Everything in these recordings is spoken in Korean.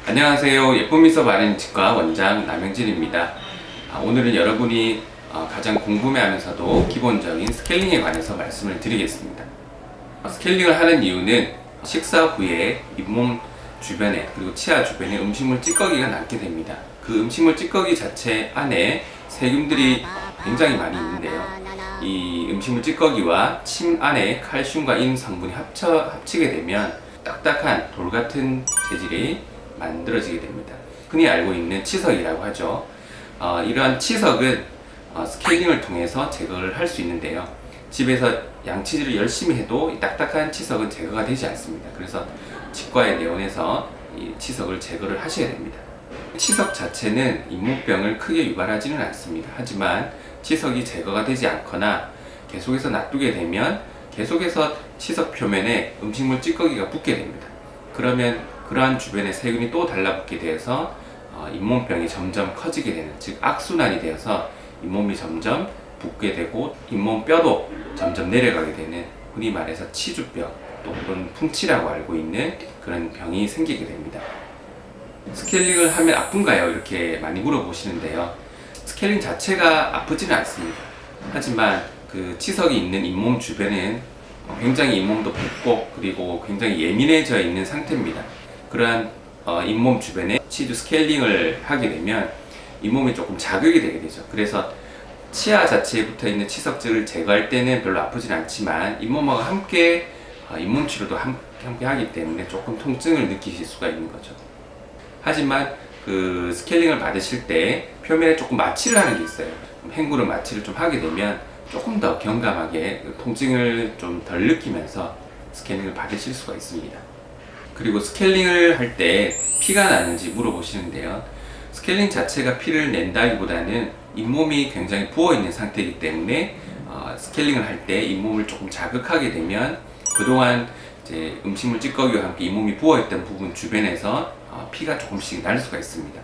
안녕하세요. 예쁜 미소 바르는 치과 원장 남영진입니다. 오늘은 여러분이 가장 궁금해하면서도 기본적인 스케일링에 관해서 말씀을 드리겠습니다. 스케일링을 하는 이유는 식사 후에 잇몸 주변에 그리고 치아 주변에 음식물 찌꺼기가 남게 됩니다. 그 음식물 찌꺼기 자체 안에 세균들이 굉장히 많이 있는데요. 이 음식물 찌꺼기와 침 안에 칼슘과 인 성분이 합치게 되면 딱딱한 돌 같은 재질이 만들어지게 됩니다. 흔히 알고 있는 치석이라고 하죠. 이러한 치석은 스케일링을 통해서 제거를 할 수 있는데요. 집에서 양치질을 열심히 해도 이 딱딱한 치석은 제거가 되지 않습니다. 그래서 치과에 내원해서 이 치석을 제거를 하셔야 됩니다. 치석 자체는 잇몸병을 크게 유발하지는 않습니다. 하지만 치석이 제거가 되지 않거나 계속해서 놔두게 되면 계속해서 치석 표면에 음식물 찌꺼기가 붙게 됩니다. 그러면 그러한 주변에 세균이 또 달라붙게 되어서 잇몸병이 점점 커지게 되는, 즉 악순환이 되어서 잇몸이 점점 붓게 되고 잇몸뼈도 점점 내려가게 되는, 흔히 말해서 치주병 또는 풍치라고 알고 있는 그런 병이 생기게 됩니다. 스케일링을 하면 아픈가요? 이렇게 많이 물어보시는데요. 스케일링 자체가 아프지는 않습니다. 하지만 그 치석이 있는 잇몸 주변은 굉장히 잇몸도 붓고 그리고 굉장히 예민해져 있는 상태입니다. 그러한 잇몸 주변에 치주 스케일링을 하게 되면 잇몸이 조금 자극이 되게 되죠. 그래서 치아 자체에 붙어있는 치석들을 제거할 때는 별로 아프진 않지만 잇몸하고 함께 잇몸 치료도 함께 하기 때문에 조금 통증을 느끼실 수가 있는 거죠. 하지만 그 스케일링을 받으실 때 표면에 조금 마취를 하는 게 있어요. 헹구는 마취를 좀 하게 되면 조금 더 경감하게 통증을 좀 덜 느끼면서 스케일링을 받으실 수가 있습니다. 그리고 스케일링을 할 때 피가 나는지 물어보시는데요. 스케일링 자체가 피를 낸다기보다는 잇몸이 굉장히 부어있는 상태이기 때문에 스케일링을 할 때 잇몸을 조금 자극하게 되면 그동안 이제 음식물 찌꺼기와 함께 잇몸이 부어있던 부분 주변에서 피가 조금씩 날 수가 있습니다.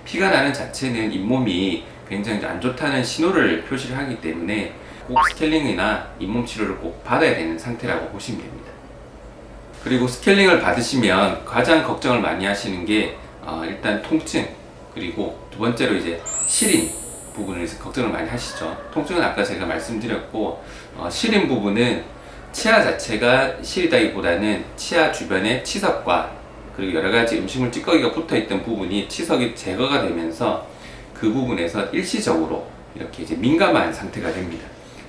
피가 나는 자체는 잇몸이 굉장히 안 좋다는 신호를 표시를 하기 때문에 꼭 스케일링이나 잇몸 치료를 꼭 받아야 되는 상태라고 보시면 됩니다. 그리고 스케일링을 받으시면 가장 걱정을 많이 하시는 게 일단 통증, 그리고 두 번째로 이제 시린 부분을 걱정을 많이 하시죠. 통증은 아까 제가 말씀드렸고 시린 부분은 치아 자체가 시리다기보다는 치아 주변에 치석과 그리고 여러가지 음식물 찌꺼기가 붙어있던 부분이 치석이 제거가 되면서 그 부분에서 일시적으로 이렇게 이제 민감한 상태가 됩니다.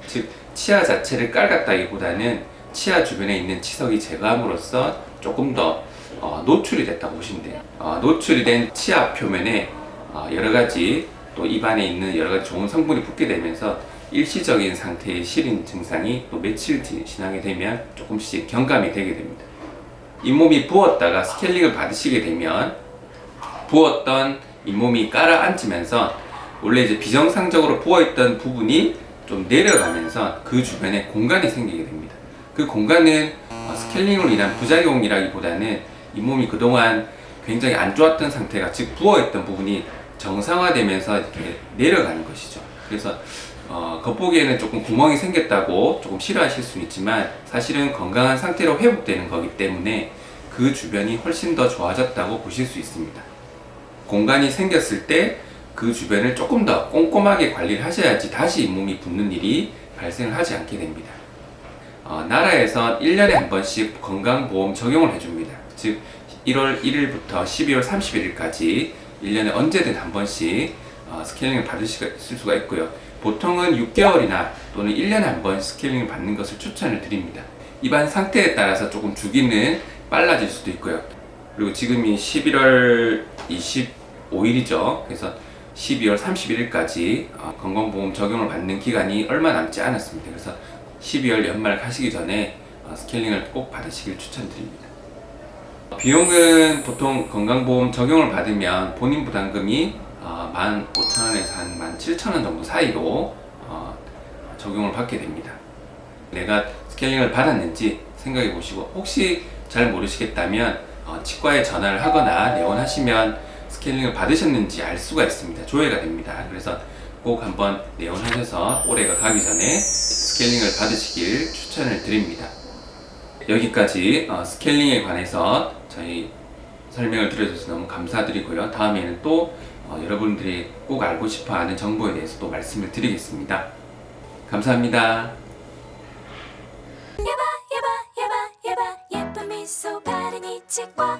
즉 치아 자체를 깔았다기보다는 치아 주변에 있는 치석이 제거함으로써 조금 더 노출이 됐다고 보시면 돼요. 노출이 된 치아 표면에 여러가지 또 입안에 있는 여러가지 좋은 성분이 붙게 되면서 일시적인 상태의 시린 증상이 또 며칠 지나게 되면 조금씩 경감이 되게 됩니다. 잇몸이 부었다가 스케일링을 받으시게 되면 부었던 잇몸이 깔아앉으면서 원래 이제 비정상적으로 부어있던 부분이 좀 내려가면서 그 주변에 공간이 생기게 됩니다. 그 공간은 스케일링으로 인한 부작용이라기보다는 잇몸이 그동안 굉장히 안 좋았던 상태가, 즉 부어있던 부분이 정상화되면서 이렇게 내려가는 것이죠. 그래서 겉보기에는 조금 구멍이 생겼다고 조금 싫어하실 수는 있지만 사실은 건강한 상태로 회복되는 거기 때문에 그 주변이 훨씬 더 좋아졌다고 보실 수 있습니다. 공간이 생겼을 때 그 주변을 조금 더 꼼꼼하게 관리를 하셔야지 다시 잇몸이 붓는 일이 발생을 하지 않게 됩니다. 나라에서 1년에 한 번씩 건강보험 적용을 해줍니다. 즉 1월 1일부터 12월 31일까지 1년에 언제든 한 번씩 스케일링을 받으실 수가 있고요. 보통은 6개월이나 또는 1년에 한 번 스케일링을 받는 것을 추천을 드립니다. 입안 상태에 따라서 조금 주기는 빨라질 수도 있고요. 그리고 지금이 11월 25일이죠. 그래서 12월 31일까지 건강보험 적용을 받는 기간이 얼마 남지 않았습니다. 그래서 12월 연말 가시기 전에 스케일링을 꼭 받으시길 추천드립니다. 비용은 보통 건강보험 적용을 받으면 본인 부담금이 15,000원에서 한 17,000원 정도 사이로 적용을 받게 됩니다. 내가 스케일링을 받았는지 생각해 보시고, 혹시 잘 모르시겠다면 치과에 전화를 하거나 내원하시면 스케일링을 받으셨는지 알 수가 있습니다. 조회가 됩니다. 그래서 꼭 한번 내원하셔서 올해가 가기 전에 스케일링을 받으시길 추천을 드립니다. 여기까지 스케일링에 관해서 저희 설명을 들어주셔서 너무 감사드리고요. 다음에는 또 여러분들이 꼭 알고 싶어하는 정보에 대해서 또 말씀을 드리겠습니다. 감사합니다. 예뻐 미소 바른 이 치과